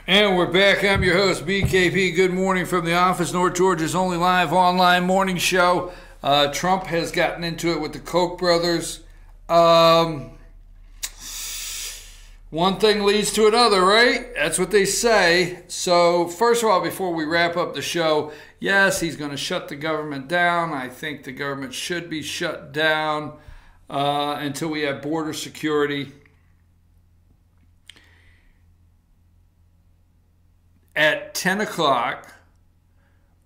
And we're back. I'm your host, BKP. Good morning from the office, North Georgia's only live online morning show. Trump has gotten into it with the Koch brothers. One thing leads to another, right? That's what they say. So, first of all, before we wrap up the show, yes, he's going to shut the government down. I think the government should be shut down until we have border security. At 10 o'clock,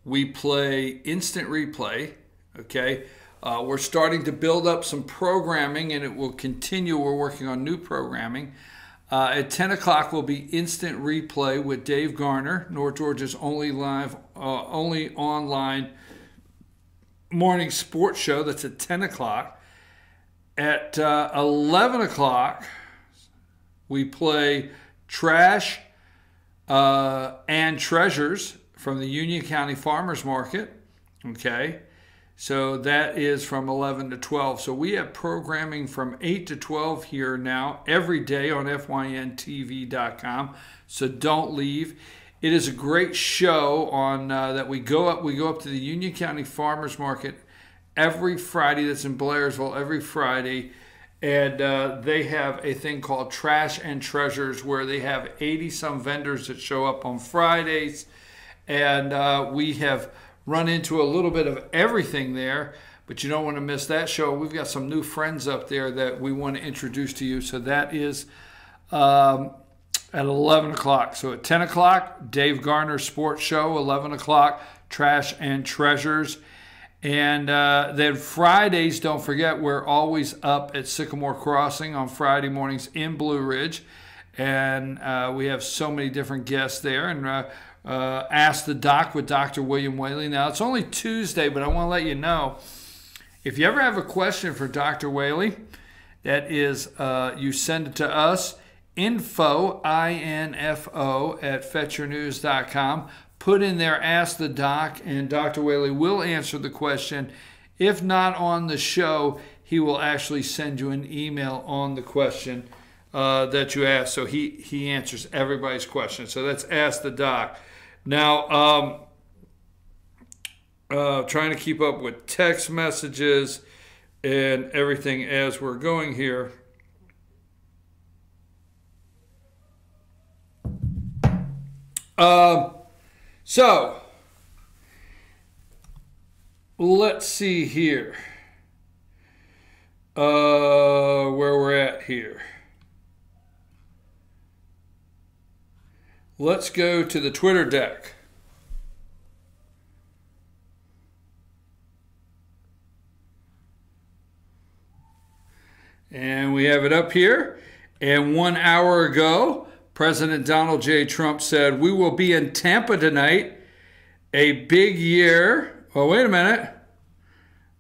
we play instant replay, okay? We're starting to build up some programming, and it will continue. We're working on new programming. At 10 o'clock will be instant replay with Dave Garner, North Georgia's only online morning sports show. That's at 10 o'clock. At 11 o'clock, we play Trash and Treasures from the Union County Farmers Market. Okay, so that is from 11 to 12. So we have programming from 8 to 12 here now every day on fyntv.com. So don't leave. It is a great show on that we go up to the Union County Farmers Market every Friday. That's in Blairsville every Friday. And they have a thing called Trash and Treasures where they have 80-some vendors that show up on Fridays. And we have run into a little bit of everything there, but you don't want to miss that show. We've got some new friends up there that we want to introduce to you. So that is at 11 o'clock. So at 10 o'clock, Dave Garner Sports Show. 11 o'clock, Trash and Treasures. And then Fridays, don't forget, we're always up at Sycamore Crossing on Friday mornings in Blue Ridge. And we have so many different guests there. And Ask the Doc with Dr. William Whaley. Now, it's only Tuesday, but I want to let you know, if you ever have a question for Dr. Whaley, that is, you send it to us, info, I-N-F-O, at fetchernews.com. Put in there, Ask the Doc, and Dr. Whaley will answer the question. If not on the show, he will actually send you an email on the question that you asked. So he answers everybody's question. So that's Ask the Doc. Now, trying to keep up with text messages and everything as we're going here. So, let's see here where we're at here. Let's go to the Twitter deck. And we have it up here. And 1 hour ago, President Donald J. Trump said, "We will be in Tampa tonight. A big year." Oh, wait a minute.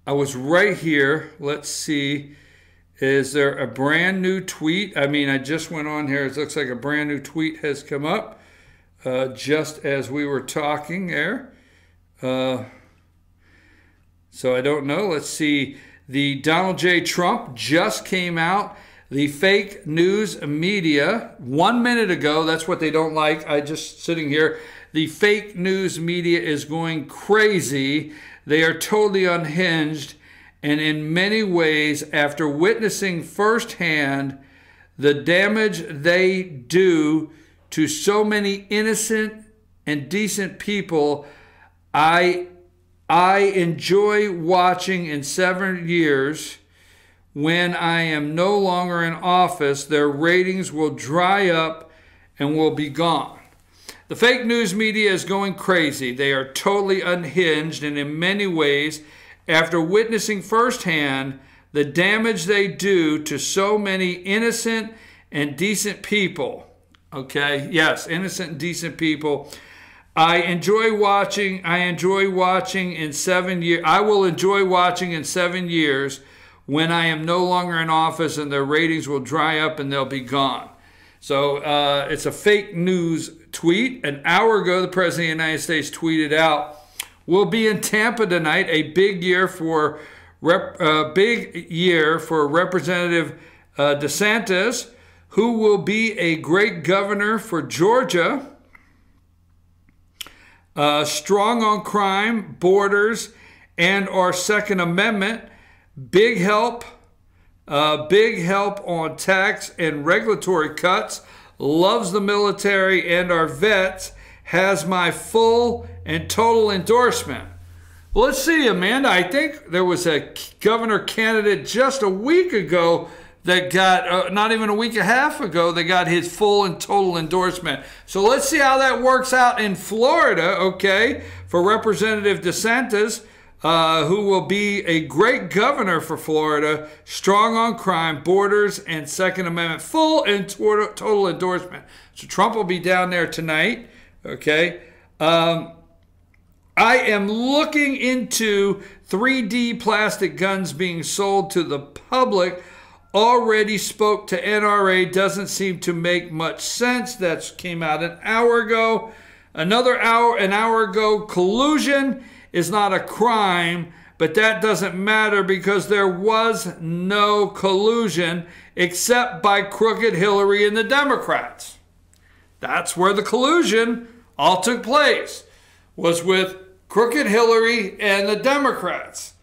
I was right here. Let's see. Is there a brand new tweet? I mean, I just went on here. It looks like a brand new tweet has come up just as we were talking there. So I don't know. Let's see. The Donald J. Trump just came out. The fake news media, 1 minute ago, that's what they don't like. I just sitting here. The fake news media is going crazy. They are totally unhinged. And in many ways, after witnessing firsthand the damage they do to so many innocent and decent people, I enjoy watching in 7 years. When I am no longer in office, their ratings will dry up and will be gone. The fake news media is going crazy. They are totally unhinged, and in many ways, after witnessing firsthand the damage they do to so many innocent and decent people. Okay, yes, innocent and decent people. I enjoy watching in 7 years. I will enjoy watching in 7 years when I am no longer in office, and their ratings will dry up and they'll be gone. So it's a fake news tweet. An hour ago, the President of the United States tweeted out, "We'll be in Tampa tonight, a big year for Representative DeSantis, who will be a great governor for Georgia." strong on crime, borders, and our Second Amendment. Big help on tax and regulatory cuts. Loves the military and our vets. Has my full and total endorsement. Well, let's see, Amanda. I think there was a governor candidate just a week ago that got, not even a week and a half ago, they got his full and total endorsement. So let's see how that works out in Florida, okay, for Representative DeSantis, who will be a great governor for Florida, strong on crime, borders, and Second Amendment, full and total endorsement. So Trump will be down there tonight, okay. I am looking into 3D plastic guns being sold to the public. Already spoke to NRA. Doesn't seem to make much sense. That came out an hour ago. An hour ago, collusion is not a crime, but that doesn't matter because there was no collusion except by crooked Hillary and the Democrats. That's where the collusion all took place, was with crooked Hillary and the Democrats.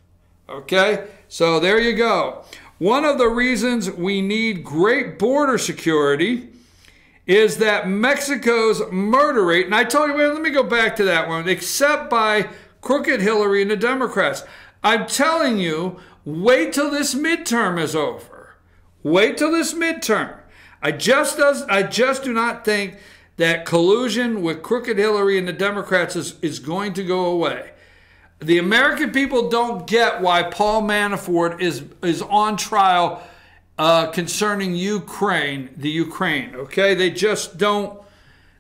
Okay, so there you go. One of the reasons we need great border security is that Mexico's murder rate, and I told you, let me go back to that one, except by crooked Hillary and the Democrats. I'm telling you, wait till this midterm is over. Wait till this midterm. I just do not think that collusion with crooked Hillary and the Democrats is going to go away. The American people don't get why Paul Manafort is on trial concerning Ukraine, the Ukraine, okay? They just don't,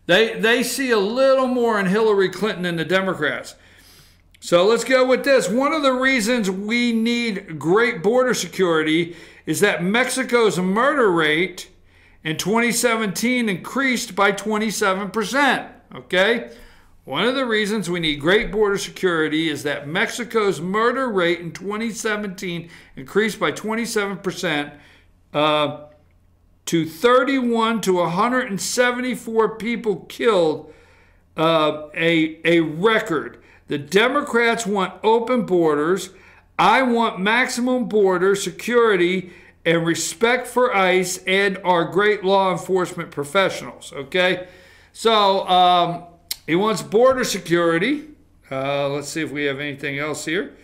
they see a little more in Hillary Clinton than the Democrats. So let's go with this. One of the reasons we need great border security is that Mexico's murder rate in 2017 increased by 27%, okay? One of the reasons we need great border security is that Mexico's murder rate in 2017 increased by 27% to 31 to 174 people killed, a record. The Democrats want open borders. I want maximum border security and respect for ICE and our great law enforcement professionals, okay? So, he wants border security. Let's see if we have anything else here.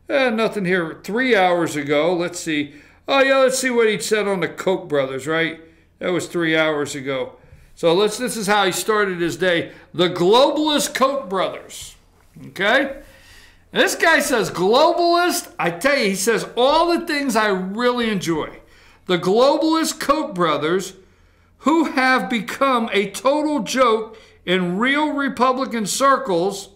Nothing here. 3 hours ago. Let's see. Oh, yeah, let's see what he said on the Koch brothers, right? That was 3 hours ago. So this is how he started his day. The globalist Koch brothers. Okay? This guy says globalist. I tell you, he says all the things I really enjoy. The globalist Koch brothers, who have become a total joke in real Republican circles,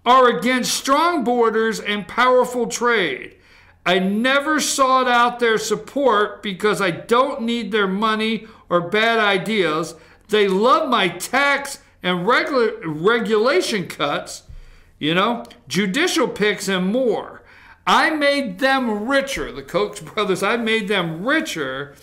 are against strong borders and powerful trade. I never sought out their support because I don't need their money or bad ideas. They love my tax and regulation cuts, you know, judicial picks and more. I made them richer. The Koch brothers, I made them richer.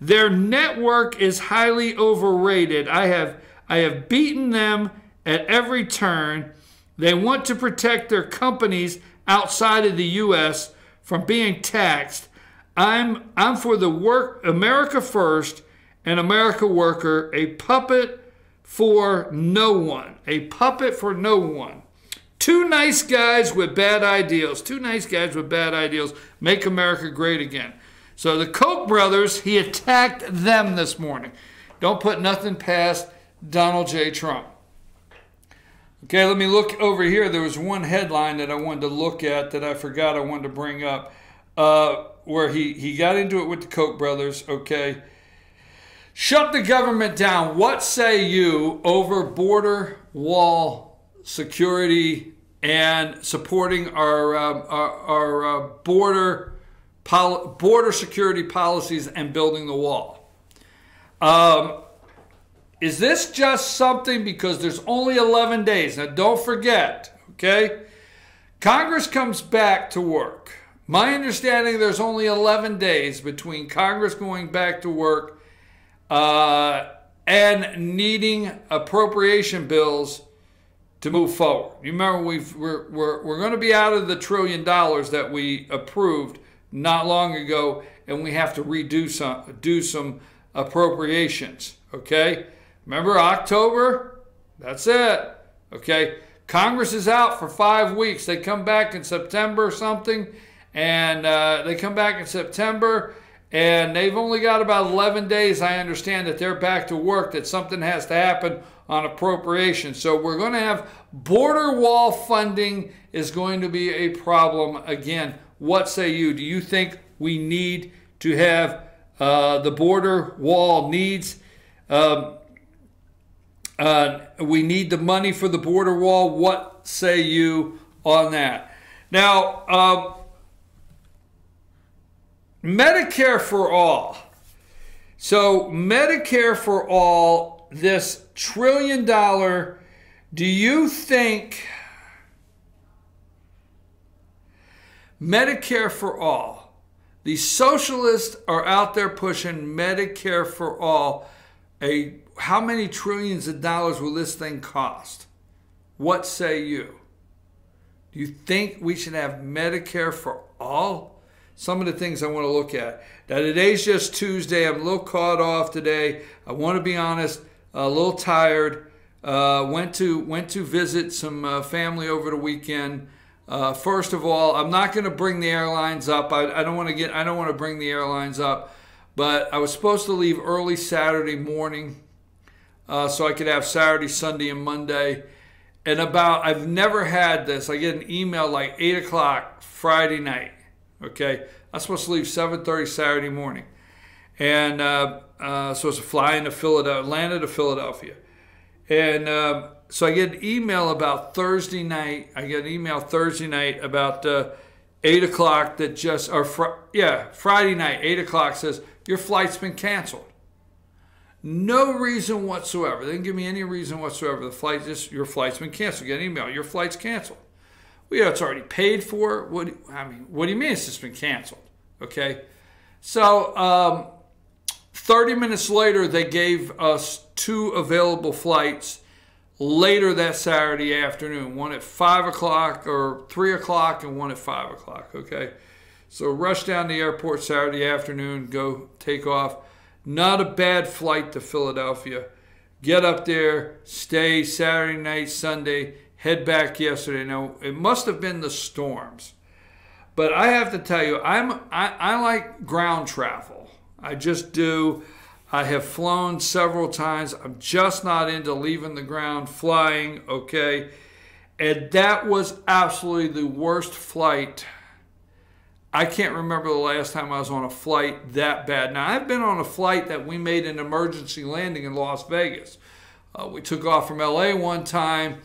Their network is highly overrated. I have beaten them at every turn. They want to protect their companies outside of the U.S. from being taxed. I'm for the work, America first, and America worker, a puppet for no one. A puppet for no one. Two nice guys with bad ideals. Two nice guys with bad ideals make America great again. So the Koch brothers, he attacked them this morning. Don't put nothing past Donald J. Trump. Okay, let me look over here. There was one headline that I wanted to look at that I forgot I wanted to bring up, where he got into it with the Koch brothers, okay. Shut the government down. What say you over border wall security and supporting our border security policies and building the wall? Is this just something because there's only 11 days? Now, don't forget, okay? Congress comes back to work. My understanding, there's only 11 days between Congress going back to work and needing appropriation bills to move forward. You remember we're going to be out of the $1 trillion that we approved not long ago, and we have to do some appropriations. Okay, remember October? That's it. Okay, Congress is out for 5 weeks. They come back in September or something, and they come back in September, and they've only got about 11 days, I understand, that they're back to work, that something has to happen on appropriation. So we're going to have border wall funding is going to be a problem again. What say you? Do you think we need to have the border wall needs? We need the money for the border wall. What say you on that? Now, Medicare for all. So Medicare for all, this $1 trillion, do you think Medicare for all, the socialists are out there pushing Medicare for all, how many trillions of dollars will this thing cost? What say you? Do you think we should have Medicare for all? Some of the things I want to look at. Now, today's just Tuesday. I'm a little caught off today. I want to be honest, a little tired. Went to visit some family over the weekend. First of all, I'm not going to bring the airlines up. I don't want to bring the airlines up. But I was supposed to leave early Saturday morning so I could have Saturday, Sunday, and Monday. And I've never had this. I get an email like 8 o'clock Friday night. Okay, I'm supposed to leave 7:30 Saturday morning, and supposed to fly into Atlanta to Philadelphia, and so I get an email about Thursday night. I get an email Thursday night about 8 o'clock that Friday night 8 o'clock says your flight's been canceled. No reason whatsoever. They didn't give me any reason whatsoever. Your flight's been canceled. You get an email. Your flight's canceled. Well, it's already paid for. What do you mean it's just been canceled? Okay. So 30 minutes later, they gave us 2 available flights later that Saturday afternoon. One at 5 o'clock or 3 o'clock and one at 5 o'clock. Okay. So rush down to the airport Saturday afternoon, go take off. Not a bad flight to Philadelphia. Get up there, stay Saturday night, Sunday, head back yesterday. Now, it must have been the storms. But I have to tell you, I like ground travel. I just do. I have flown several times. I'm just not into leaving the ground, flying, okay? And that was absolutely the worst flight. I can't remember the last time I was on a flight that bad. Now, I've been on a flight that we made an emergency landing in Las Vegas. We took off from L.A. one time.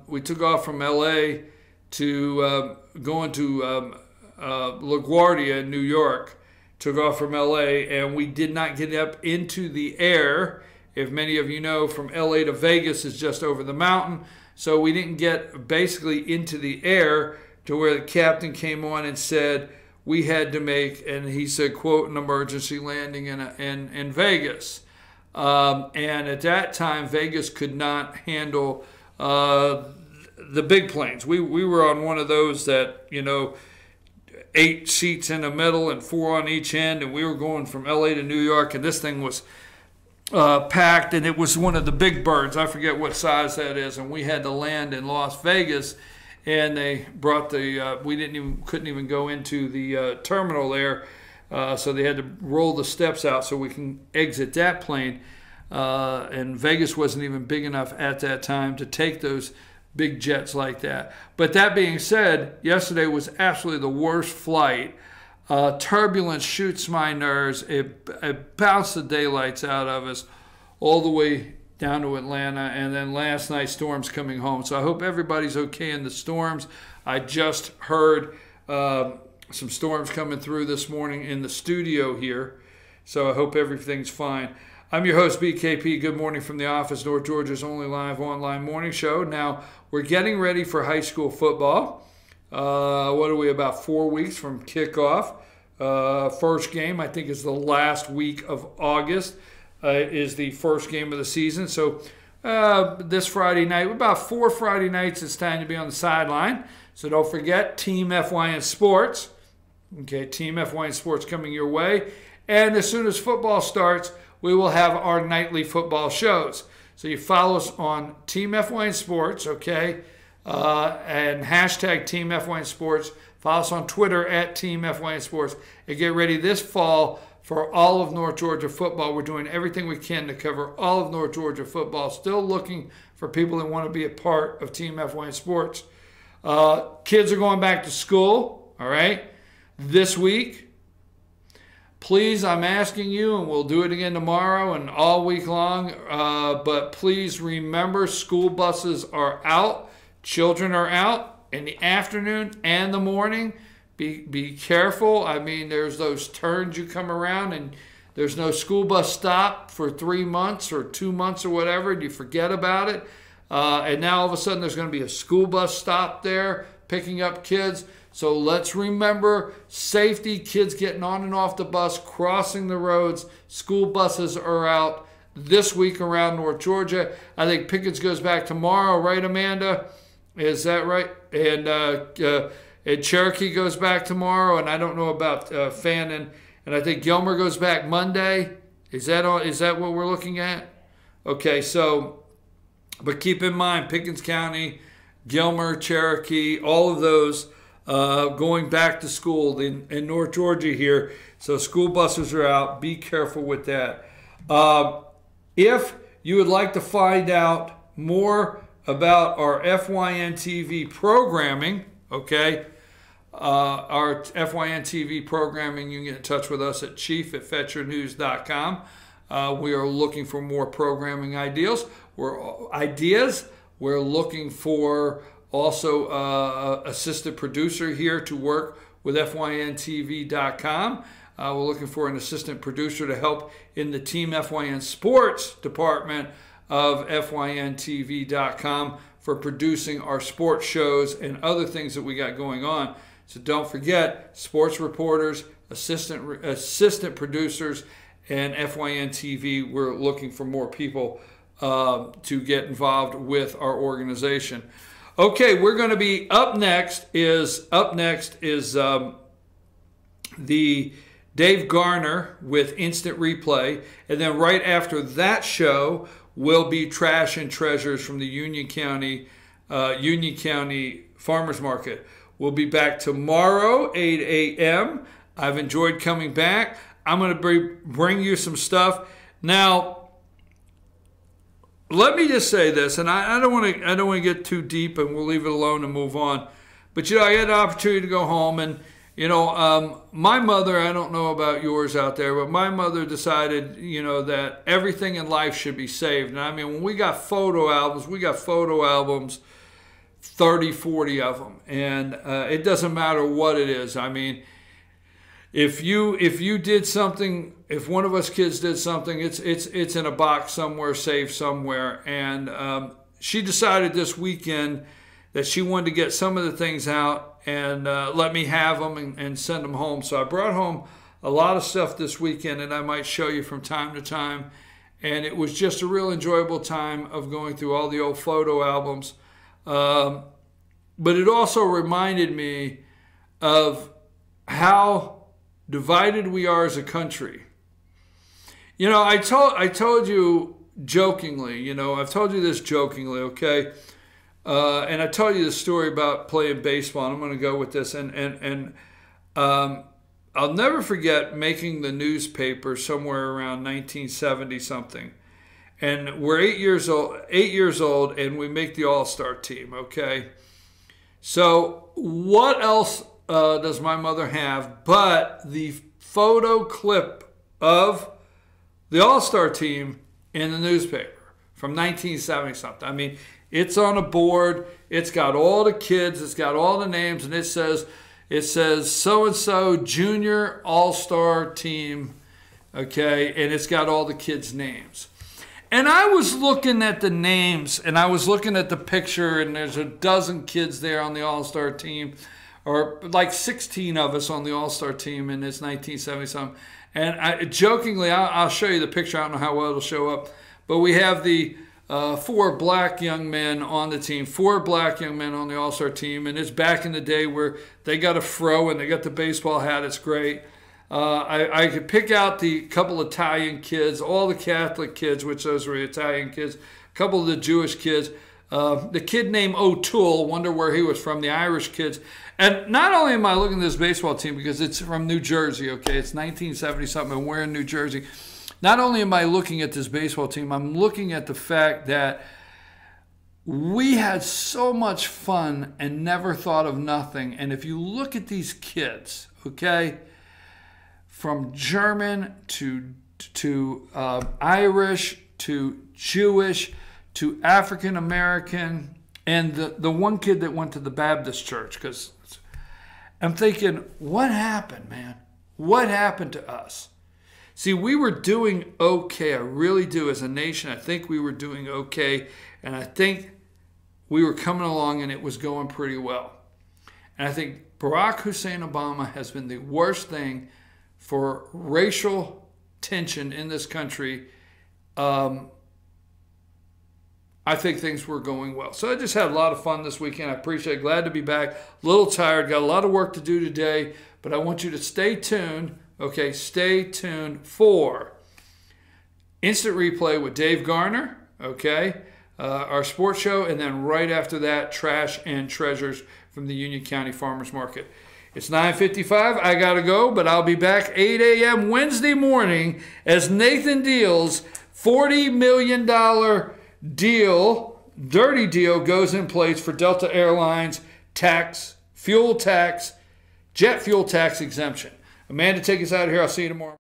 We took off from L.A. to going to LaGuardia in New York. Took off from L.A. and we did not get up into the air. If many of you know, from L.A. to Vegas is just over the mountain. So we didn't get basically into the air to where the captain came on and said we had to make, and he said, quote, an emergency landing in Vegas. And at that time, Vegas could not handle the big planes. We were on one of those that, 8 seats in the middle and 4 on each end, and we were going from LA to New York, and this thing was packed, and it was one of the big birds. I forget what size that is, and we had to land in Las Vegas, and they brought couldn't even go into the terminal there, so they had to roll the steps out so we can exit that plane. And Vegas wasn't even big enough at that time to take those big jets like that. But that being said, yesterday was absolutely the worst flight. Turbulence shoots my nerves. It bounced the daylights out of us all the way down to Atlanta. And then last night, storms coming home. So I hope everybody's okay in the storms. I just heard some storms coming through this morning in the studio here. So I hope everything's fine. I'm your host, BKP. Good morning from the office, North Georgia's only live online morning show. Now, we're getting ready for high school football. What are we, about 4 weeks from kickoff? First game, I think, is the last week of August, is the first game of the season. So this Friday night. About 4 Friday nights, it's time to be on the sideline. So don't forget, Team FYN Sports. Okay, Team FYN Sports coming your way. And as soon as football starts, we will have our nightly football shows. So you follow us on Team FYN Sports, okay, and hashtag Team FYN Sports. Follow us on Twitter at Team FYN Sports. And get ready this fall for all of North Georgia football. We're doing everything we can to cover all of North Georgia football. Still looking for people that want to be a part of Team FYN Sports. Kids are going back to school, all right, this week. Please, I'm asking you, and we'll do it again tomorrow and all week long, but please remember, school buses are out. Children are out in the afternoon and the morning. Be careful. I mean, there's those turns you come around and there's no school bus stop for 3 months or 2 months or whatever, and you forget about it. And now all of a sudden there's going to be a school bus stop there picking up kids. So let's remember safety, kids getting on and off the bus, crossing the roads. School buses are out this week around North Georgia. I think Pickens goes back tomorrow, right, Amanda? Is that right? And Cherokee goes back tomorrow, and I don't know about Fannin. And I think Gilmer goes back Monday. Is that what we're looking at? Okay, so, but keep in mind, Pickens County, Gilmer, Cherokee, all of those going back to school in North Georgia here. So school buses are out. Be careful with that. If you would like to find out more about our FYN TV programming, okay, our FYN TV programming, you can get in touch with us at chief@fetchernews.com. We are looking for more programming ideas. We're looking for also assistant producer here to work with FYNTV.com. We're looking for an assistant producer to help in the Team FYN Sports department of FYNTV.com for producing our sports shows and other things that we got going on. So don't forget, sports reporters, assistant producers, and FYN TV. We're looking for more people to get involved with our organization. Okay, we're going to be up next is the Dave Garner with Instant Replay, and then right after that show will be Trash and Treasures from the Union County Farmers Market. We'll be back tomorrow, 8 a.m. I've enjoyed coming back. I'm going to bring you some stuff now. Let me just say this, and I don't want to get too deep, and we'll leave it alone and move on. But you know, I had an opportunity to go home, and you know, my mother. I don't know about yours out there, but my mother decided, you know, that everything in life should be saved. And I mean, when we got photo albums, 30, 40 of them, and it doesn't matter what it is. I mean, if you did something, if one of us kids did something, it's in a box somewhere, saved somewhere. And she decided this weekend that she wanted to get some of the things out and let me have them and send them home. So I brought home a lot of stuff this weekend, and I might show you from time to time. And it was just a real enjoyable time of going through all the old photo albums. But it also reminded me of how divided we are as a country. You know, I told you jokingly, you know, I've told you this jokingly, okay? And I told you the story about playing baseball, and I'm going to go with this. And I'll never forget making the newspaper somewhere around 1970 something. And we're 8 years old, and we make the All-Star team, okay? So what else does my mother have but the photo clip of the All-Star team in the newspaper from 1970 something? I mean, it's on a board. It's got all the kids. It's got all the names, and it says so-and-so junior All-Star team, okay? And it's got all the kids' names. And I was looking at the names, and I was looking at the picture, and there's a dozen kids there on the All-Star team, or like 16 of us on the All-Star team in this 1970-something. And jokingly, I'll show you the picture. I don't know how well it'll show up. But we have the 4 black young men on the team, 4 black young men on the All-Star team, and it's back in the day where they got a fro and they got the baseball hat. It's great. I could pick out the couple Italian kids, all the Catholic kids, which those were Italian kids, a couple of the Jewish kids, the kid named O'Toole, wonder where he was from, the Irish kids. And not only am I looking at this baseball team because it's from New Jersey, okay, it's 1970-something, and we're in New Jersey. Not only am I looking at this baseball team, I'm looking at the fact that we had so much fun and never thought of nothing. And if you look at these kids, okay, from German to Irish to Jewish to African American, and the one kid that went to the Baptist church, because I'm thinking, what happened, man? What happened to us? See, we were doing okay. I really do. As a nation, I think we were doing okay, and I think we were coming along and it was going pretty well. And I think Barack Hussein Obama has been the worst thing for racial tension in this country. I think things were going well. So I just had a lot of fun this weekend. I appreciate it. Glad to be back. A little tired. Got a lot of work to do today. But I want you to stay tuned. Okay, stay tuned for Instant Replay with Dave Garner. Okay, our sports show. And then right after that, Trash and Treasures from the Union County Farmers Market. It's 9:55. I got to go. But I'll be back 8 a.m. Wednesday morning as Nathan Deal's $40 million deal, dirty deal, goes in place for Delta Airlines tax, fuel tax, jet fuel tax exemption. Amanda, take us out of here. I'll see you tomorrow.